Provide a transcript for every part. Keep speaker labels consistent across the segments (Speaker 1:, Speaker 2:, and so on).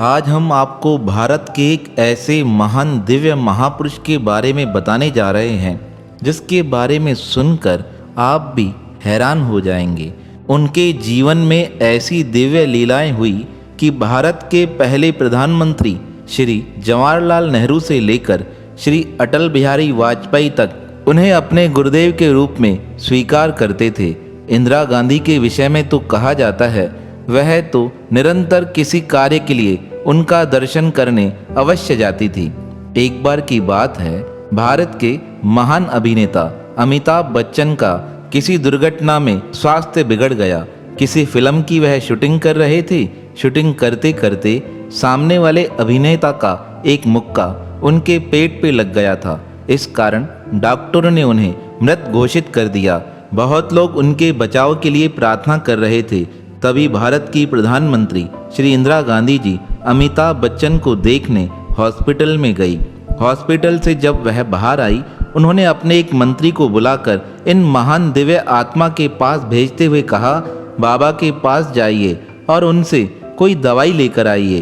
Speaker 1: आज हम आपको भारत के एक ऐसे महान दिव्य महापुरुष के बारे में बताने जा रहे हैं जिसके बारे में सुनकर आप भी हैरान हो जाएंगे। उनके जीवन में ऐसी दिव्य लीलाएं हुई कि भारत के पहले प्रधानमंत्री श्री जवाहरलाल नेहरू से लेकर श्री अटल बिहारी वाजपेयी तक उन्हें अपने गुरुदेव के रूप में स्वीकार करते थे। इंदिरा गांधी के विषय में तो कहा जाता है वह तो निरंतर किसी कार्य के लिए उनका दर्शन करने अवश्य जाती थी। एक बार की बात है, भारत के महान अभिनेता अमिताभ बच्चन का किसी दुर्घटना में स्वास्थ्य बिगड़ गया। किसी फिल्म की वह शूटिंग कर रहे थे। शूटिंग करते करते सामने वाले अभिनेता का एक मुक्का उनके पेट पे लग गया था। इस कारण डॉक्टरों ने उन्हें मृत घोषित कर दिया। बहुत लोग उनके बचाव के लिए प्रार्थना कर रहे थे। तभी भारत की प्रधानमंत्री श्री इंदिरा गांधी जी अमिताभ बच्चन को देखने हॉस्पिटल में गई। हॉस्पिटल से जब वह बाहर आई, उन्होंने अपने एक मंत्री को बुलाकर इन महान दिव्य आत्मा के पास भेजते हुए कहा, बाबा के पास जाइए और उनसे कोई दवाई लेकर आइए।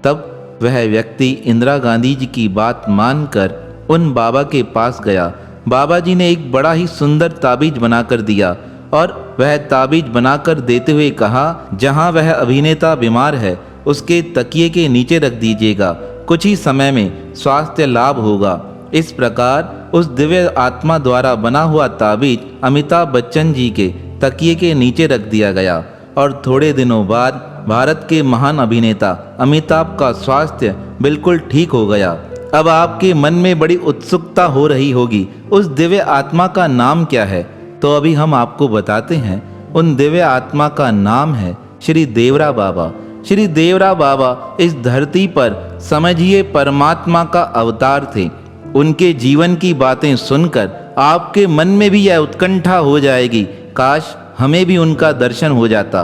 Speaker 1: तब वह व्यक्ति इंदिरा गांधी जी की बात मानकर उन बाबा के पास गया। बाबा जी ने एक बड़ा ही सुंदर ताबीज बनाकर दिया और वह ताबीज बनाकर देते हुए कहा, जहां वह अभिनेता बीमार है उसके तकिए के नीचे रख दीजिएगा, कुछ ही समय में स्वास्थ्य लाभ होगा। इस प्रकार उस दिव्य आत्मा द्वारा बना हुआ ताबीज अमिताभ बच्चन जी के तकिए के नीचे रख दिया गया और थोड़े दिनों बाद भारत के महान अभिनेता अमिताभ का स्वास्थ्य बिल्कुल ठीक हो गया। अब आपके मन में बड़ी उत्सुकता हो रही होगी, उस दिव्य आत्मा का नाम क्या है? तो अभी हम आपको बताते हैं। उन दिव्य आत्मा का नाम है श्री देवरा बाबा। श्री देवरा बाबा इस धरती पर समझिए परमात्मा का अवतार थे। उनके जीवन की बातें सुनकर आपके मन में भी यह उत्कंठा हो जाएगी, काश हमें भी उनका दर्शन हो जाता।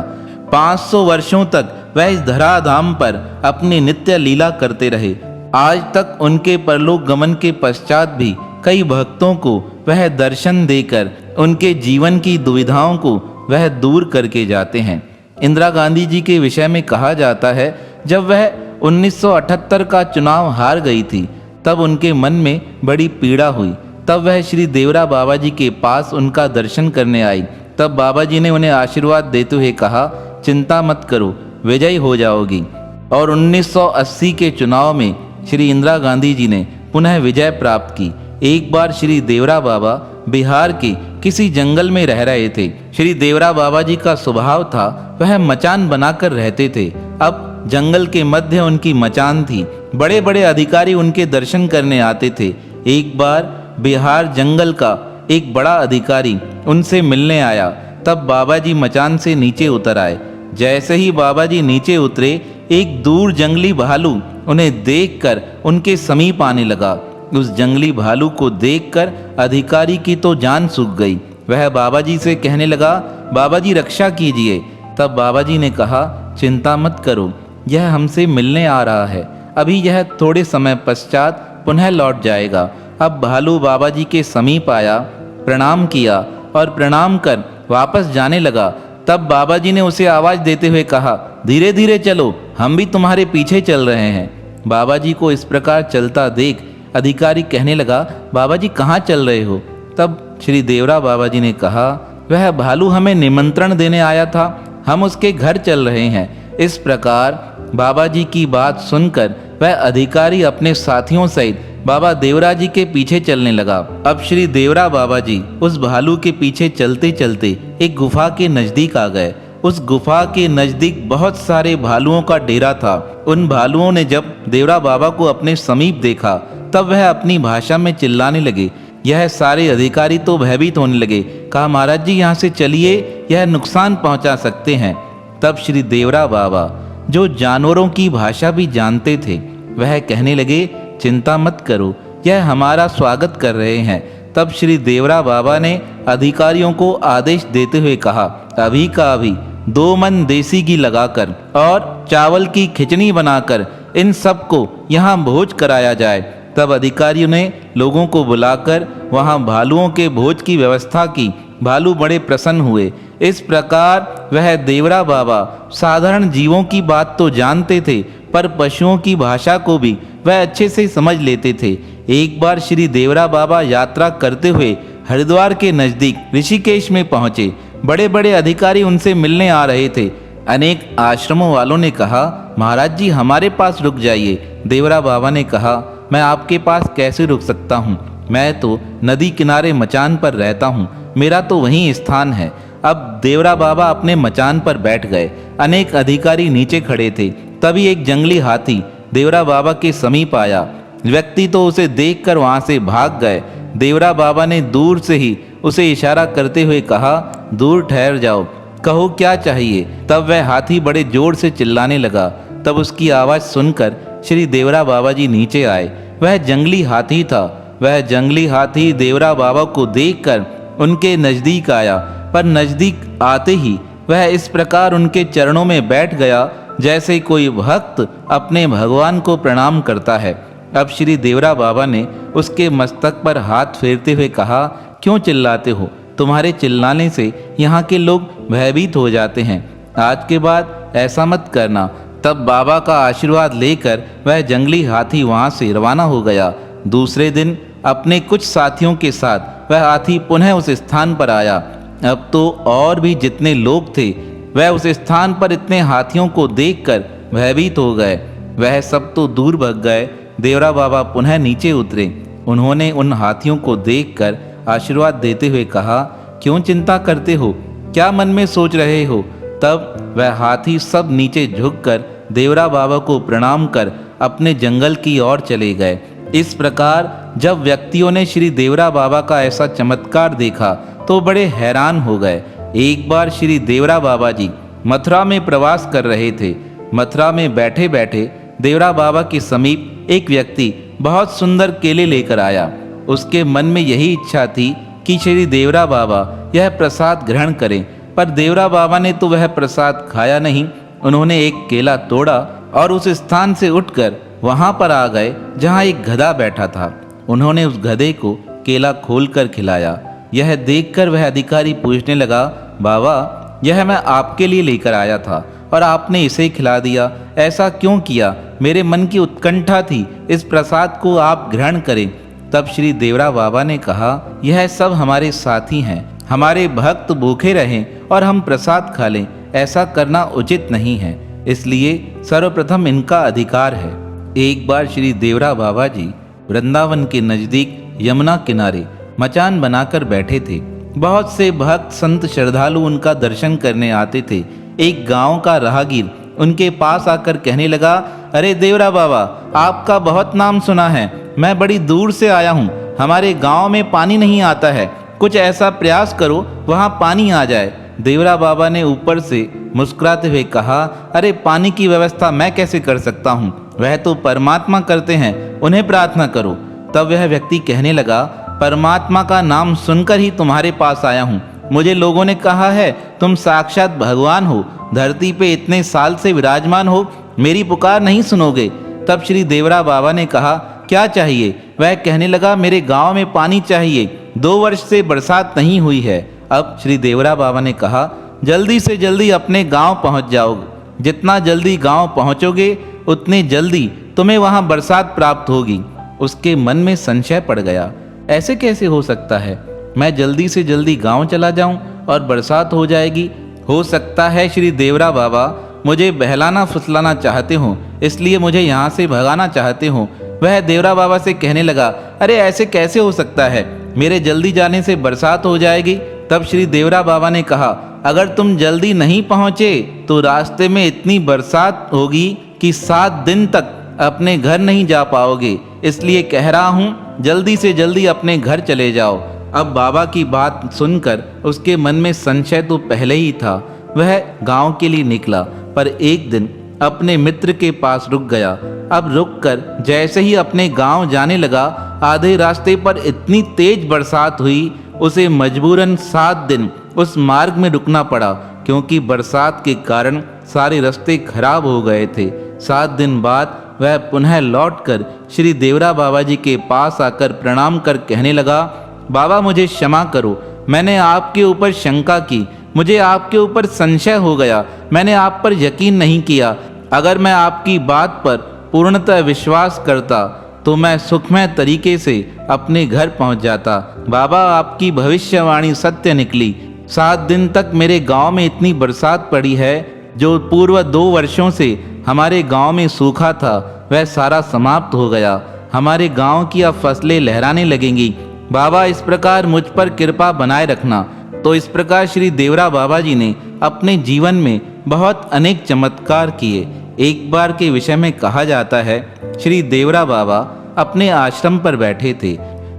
Speaker 1: 500 वर्षों तक वह इस धराधाम पर अपनी नित्य लीला करते रहे। आज तक उनके परलोक गमन के पश्चात भी कई भक्तों को वह दर्शन देकर उनके जीवन की दुविधाओं को वह दूर करके जाते हैं। इंदिरा गांधी जी के विषय में कहा जाता है, जब वह 1978 का चुनाव हार गई थी तब उनके मन में बड़ी पीड़ा हुई। तब वह श्री देवरा बाबा जी के पास उनका दर्शन करने आई। तब बाबा जी ने उन्हें आशीर्वाद देते हुए कहा, चिंता मत करो, विजयी हो जाओगी। और 1980 के चुनाव में श्री इंदिरा गांधी जी ने पुनः विजय प्राप्त की। एक बार श्री देवरा बाबा बिहार के किसी जंगल में रह रहे थे। श्री देवरा बाबा जी का स्वभाव था वह मचान बनाकर रहते थे। अब जंगल के मध्य उनकी मचान थी। बड़े बड़े अधिकारी उनके दर्शन करने आते थे। एक बार बिहार जंगल का एक बड़ा अधिकारी उनसे मिलने आया। तब बाबा जी मचान से नीचे उतर आए। जैसे ही बाबा जी नीचे उतरे, एक दूर जंगली भालू उन्हें देखकर उनके समीप आने लगा। उस जंगली भालू को देखकर अधिकारी की तो जान सूख गई। वह बाबा जी से कहने लगा, बाबा जी रक्षा कीजिए। तब बाबा जी ने कहा, चिंता मत करो, यह हमसे मिलने आ रहा है, अभी यह थोड़े समय पश्चात पुनः लौट जाएगा। अब भालू बाबा जी के समीप आया, प्रणाम किया और प्रणाम कर वापस जाने लगा। तब बाबा जी ने उसे आवाज़ देते हुए कहा, धीरे धीरे चलो, हम भी तुम्हारे पीछे चल रहे हैं। बाबा जी को इस प्रकार चलता देख अधिकारी कहने लगा, बाबा जी कहाँ चल रहे हो? तब श्री देवरा बाबा जी ने कहा, वह भालू हमें निमंत्रण देने आया था, हम उसके घर चल रहे हैं। इस प्रकार बाबा जी की बात सुनकर वह अधिकारी अपने साथियों सहित बाबा देवरा जी के पीछे चलने लगा। अब श्री देवरा बाबा जी उस भालू के पीछे चलते चलते एक गुफा के नजदीक आ गए। उस गुफा के नजदीक बहुत सारे भालुओं का डेरा था। उन भालुओं ने जब देवरा बाबा को अपने समीप देखा तब वह अपनी भाषा में चिल्लाने लगे। यह सारे अधिकारी तो भयभीत होने लगे। कहा, महाराज जी यहाँ से चलिए, यह नुकसान पहुँचा सकते हैं। तब श्री देवरा बाबा जो जानवरों की भाषा भी जानते थे वह कहने लगे, चिंता मत करो, यह हमारा स्वागत कर रहे हैं। तब श्री देवरा बाबा ने अधिकारियों को आदेश देते हुए कहा, अभी का अभी 2 मन देसी घी लगाकर और चावल की खिचड़ी बनाकर इन सबको यहाँ भोज कराया जाए। तब अधिकारियों ने लोगों को बुलाकर वहाँ भालुओं के भोज की व्यवस्था की। भालू बड़े प्रसन्न हुए। इस प्रकार वह देवरा बाबा साधारण जीवों की बात तो जानते थे, पर पशुओं की भाषा को भी वह अच्छे से समझ लेते थे। एक बार श्री देवरा बाबा यात्रा करते हुए हरिद्वार के नज़दीक ऋषिकेश में पहुँचे। बड़े बड़े अधिकारी उनसे मिलने आ रहे थे। अनेक आश्रमों वालों ने कहा, महाराज जी हमारे पास रुक जाइए। देवरा बाबा ने कहा, मैं आपके पास कैसे रुक सकता हूँ, मैं तो नदी किनारे मचान पर रहता हूँ, मेरा तो वहीं स्थान है। अब देवरा बाबा अपने मचान पर बैठ गए। अनेक अधिकारी नीचे खड़े थे। तभी एक जंगली हाथी देवरा बाबा के समीप आया। व्यक्ति तो उसे देखकर वहां से भाग गए। देवरा बाबा ने दूर से ही उसे इशारा करते हुए कहा, दूर ठहर जाओ, कहो क्या चाहिए। तब वह हाथी बड़े जोर से चिल्लाने लगा। तब उसकी आवाज़ सुनकर श्री देवरा बाबा जी नीचे आए। वह जंगली हाथी था। वह जंगली हाथी देवरा बाबा को देखकर उनके नज़दीक आया, पर नज़दीक आते ही वह इस प्रकार उनके चरणों में बैठ गया जैसे कोई भक्त अपने भगवान को प्रणाम करता है। अब श्री देवरा बाबा ने उसके मस्तक पर हाथ फेरते हुए कहा, क्यों चिल्लाते हो, तुम्हारे चिल्लाने से यहाँ के लोग भयभीत हो जाते हैं, आज के बाद ऐसा मत करना। तब बाबा का आशीर्वाद लेकर वह जंगली हाथी वहाँ से रवाना हो गया। दूसरे दिन अपने कुछ साथियों के साथ वह हाथी पुनः उस स्थान पर आया। अब तो और भी जितने लोग थे वह उस स्थान पर इतने हाथियों को देखकर भयभीत हो गए। वह सब तो दूर भग गए। देवरा बाबा पुनः नीचे उतरे। उन्होंने उन हाथियों को देखकर आशीर्वाद देते हुए कहा, क्यों चिंता करते हो, क्या मन में सोच रहे हो। तब वह हाथी सब नीचे झुककर देवरा बाबा को प्रणाम कर अपने जंगल की ओर चले गए। इस प्रकार जब व्यक्तियों ने श्री देवरा बाबा का ऐसा चमत्कार देखा तो बड़े हैरान हो गए। एक बार श्री देवरा बाबा जी मथुरा में प्रवास कर रहे थे। मथुरा में बैठे बैठे देवरा बाबा के समीप एक व्यक्ति बहुत सुंदर केले लेकर आया। उसके मन में यही इच्छा थी कि श्री देवरा बाबा यह प्रसाद ग्रहण करें, पर देवरा बाबा ने तो वह प्रसाद खाया नहीं। उन्होंने एक केला तोड़ा और उस स्थान से उठकर वहां पर आ गए जहां एक गधा बैठा था। उन्होंने उस गधे को केला खोलकर खिलाया। यह देखकर वह अधिकारी पूछने लगा, बाबा यह मैं आपके लिए लेकर आया था और आपने इसे खिला दिया, ऐसा क्यों किया, मेरे मन की उत्कंठा थी इस प्रसाद को आप ग्रहण करें। तब श्री देवरा बाबा ने कहा, यह सब हमारे साथी हैं, हमारे भक्त भूखे रहें और हम प्रसाद खा लें, ऐसा करना उचित नहीं है, इसलिए सर्वप्रथम इनका अधिकार है। एक बार श्री देवरा बाबा जी वृंदावन के नज़दीक यमुना किनारे मचान बनाकर बैठे थे। बहुत से भक्त संत श्रद्धालु उनका दर्शन करने आते थे। एक गांव का राहगीर उनके पास आकर कहने लगा, अरे देवरा बाबा, आपका बहुत नाम सुना है, मैं बड़ी दूर से आया हूँ, हमारे गांव में पानी नहीं आता है, कुछ ऐसा प्रयास करो वहाँ पानी आ जाए। देवरा बाबा ने ऊपर से मुस्कुराते हुए कहा, अरे पानी की व्यवस्था मैं कैसे कर सकता हूँ, वह तो परमात्मा करते हैं, उन्हें प्रार्थना करो। तब वह व्यक्ति कहने लगा, परमात्मा का नाम सुनकर ही तुम्हारे पास आया हूँ, मुझे लोगों ने कहा है तुम साक्षात भगवान हो, धरती पे इतने साल से विराजमान हो, मेरी पुकार नहीं सुनोगे। तब श्री देवरा बाबा ने कहा, क्या चाहिए। वह कहने लगा, मेरे गांव में पानी चाहिए, 2 वर्ष से बरसात नहीं हुई है। अब श्री देवरा बाबा ने कहा, जल्दी से जल्दी अपने गांव पहुंच जाओगे, जितना जल्दी गांव पहुंचोगे उतने जल्दी तुम्हें वहां बरसात प्राप्त होगी। उसके मन में संशय पड़ गया, ऐसे कैसे हो सकता है, मैं जल्दी से जल्दी गांव चला जाऊं और बरसात हो जाएगी। हो सकता है श्री देवरा बाबा मुझे बहलाना फुसलाना चाहते हो, इसलिए मुझे यहाँ से भगाना चाहते हो। वह देवरा बाबा से कहने लगा, अरे ऐसे कैसे हो सकता है, मेरे जल्दी जाने से बरसात हो जाएगी। तब श्री देवरा बाबा ने कहा, अगर तुम जल्दी नहीं पहुँचे तो रास्ते में इतनी बरसात होगी कि 7 दिन तक अपने घर नहीं जा पाओगे, इसलिए कह रहा हूँ जल्दी से जल्दी अपने घर चले जाओ। अब बाबा की बात सुनकर उसके मन में संशय तो पहले ही था। वह गांव के लिए निकला, पर एक दिन अपने मित्र के पास रुक गया। अब रुककर जैसे ही अपने गांव जाने लगा, आधे रास्ते पर इतनी तेज बरसात हुई उसे मजबूरन 7 दिन उस मार्ग में रुकना पड़ा, क्योंकि बरसात के कारण सारे रास्ते खराब हो गए थे। 7 दिन बाद वह पुनः लौटकर श्री देवरा बाबा जी के पास आकर प्रणाम कर कहने लगा, बाबा मुझे क्षमा करो, मैंने आपके ऊपर शंका की, मुझे आपके ऊपर संशय हो गया, मैंने आप पर यकीन नहीं किया। अगर मैं आपकी बात पर पूर्णतः विश्वास करता तो मैं सुखमय तरीके से अपने घर पहुंच जाता। बाबा, आपकी भविष्यवाणी सत्य निकली। 7 दिन तक मेरे गांव में इतनी बरसात पड़ी है, जो पूर्व 2 वर्षों से हमारे गांव में सूखा था वह सारा समाप्त हो गया। हमारे गांव की अब फसलें लहराने लगेंगी। बाबा, इस प्रकार मुझ पर कृपा बनाए रखना। तो इस प्रकार श्री देवरा बाबा जी ने अपने जीवन में बहुत अनेक चमत्कार किए। एक बार के विषय में कहा जाता है, श्री देवरा बाबा अपने आश्रम पर बैठे थे।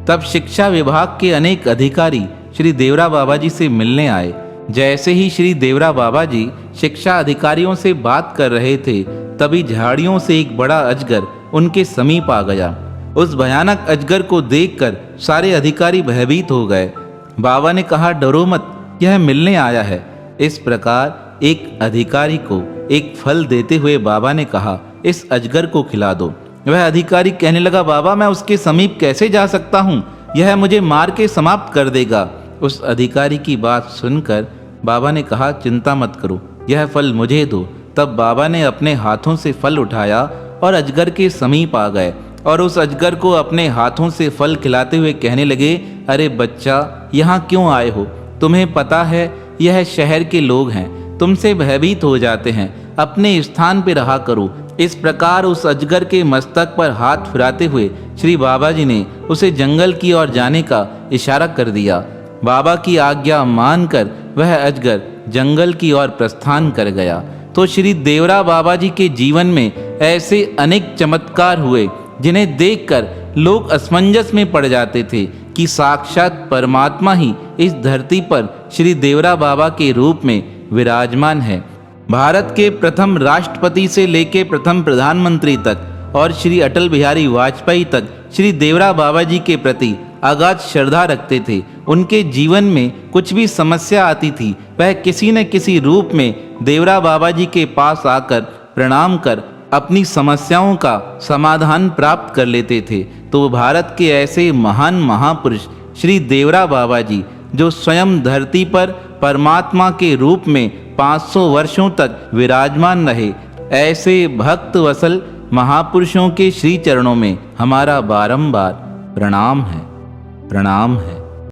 Speaker 1: तब शिक्षा विभाग के अनेक अधिकारी श्री देवरा बाबा जी से मिलने आए। जैसे ही श्री देवरा बाबा जी शिक्षा अधिकारियों से बात कर रहे थे, तभी झाड़ियों से एक बड़ा अजगर उनके समीप आ गया। उस भयानक अजगर को देखकर सारे अधिकारी भयभीत हो गए। बाबा ने कहा, डरो मत, यह मिलने आया है। इस प्रकार एक अधिकारी को एक फल देते हुए बाबा ने कहा, इस अजगर को खिला दो। वह अधिकारी कहने लगा, बाबा, मैं उसके समीप कैसे जा सकता हूँ? यह मुझे मार के समाप्त कर देगा। उस अधिकारी की बात सुनकर बाबा ने कहा, चिंता मत करो, यह फल मुझे दो। तब बाबा ने अपने हाथों से फल उठाया और अजगर के समीप आ गए और उस अजगर को अपने हाथों से फल खिलाते हुए कहने लगे, अरे बच्चा, यहाँ क्यों आए हो? तुम्हें पता है यह शहर के लोग हैं, तुमसे भयभीत हो जाते हैं, अपने स्थान पर रहा करो। इस प्रकार उस अजगर के मस्तक पर हाथ फिराते हुए श्री बाबा जी ने उसे जंगल की ओर जाने का इशारा कर दिया। बाबा की आज्ञा मानकर वह अजगर जंगल की ओर प्रस्थान कर गया। तो श्री देवरा बाबा जी के जीवन में ऐसे अनेक चमत्कार हुए जिन्हें देखकर लोग असमंजस में पड़ जाते थे कि साक्षात परमात्मा ही इस धरती पर श्री देवरा बाबा के रूप में विराजमान है। भारत के प्रथम राष्ट्रपति से लेकर प्रथम प्रधानमंत्री तक और श्री अटल बिहारी वाजपेयी तक श्री देवरा बाबा जी के प्रति अगाध श्रद्धा रखते थे। उनके जीवन में कुछ भी समस्या आती थी, वह किसी न किसी रूप में देवरा बाबा जी के पास आकर प्रणाम कर अपनी समस्याओं का समाधान प्राप्त कर लेते थे। तो भारत के ऐसे महान महापुरुष श्री देवरा बाबा जी, जो स्वयं धरती पर परमात्मा के रूप में 500 वर्षों तक विराजमान रहे, ऐसे भक्त वसल महापुरुषों के श्री चरणों में हमारा बारंबार प्रणाम है।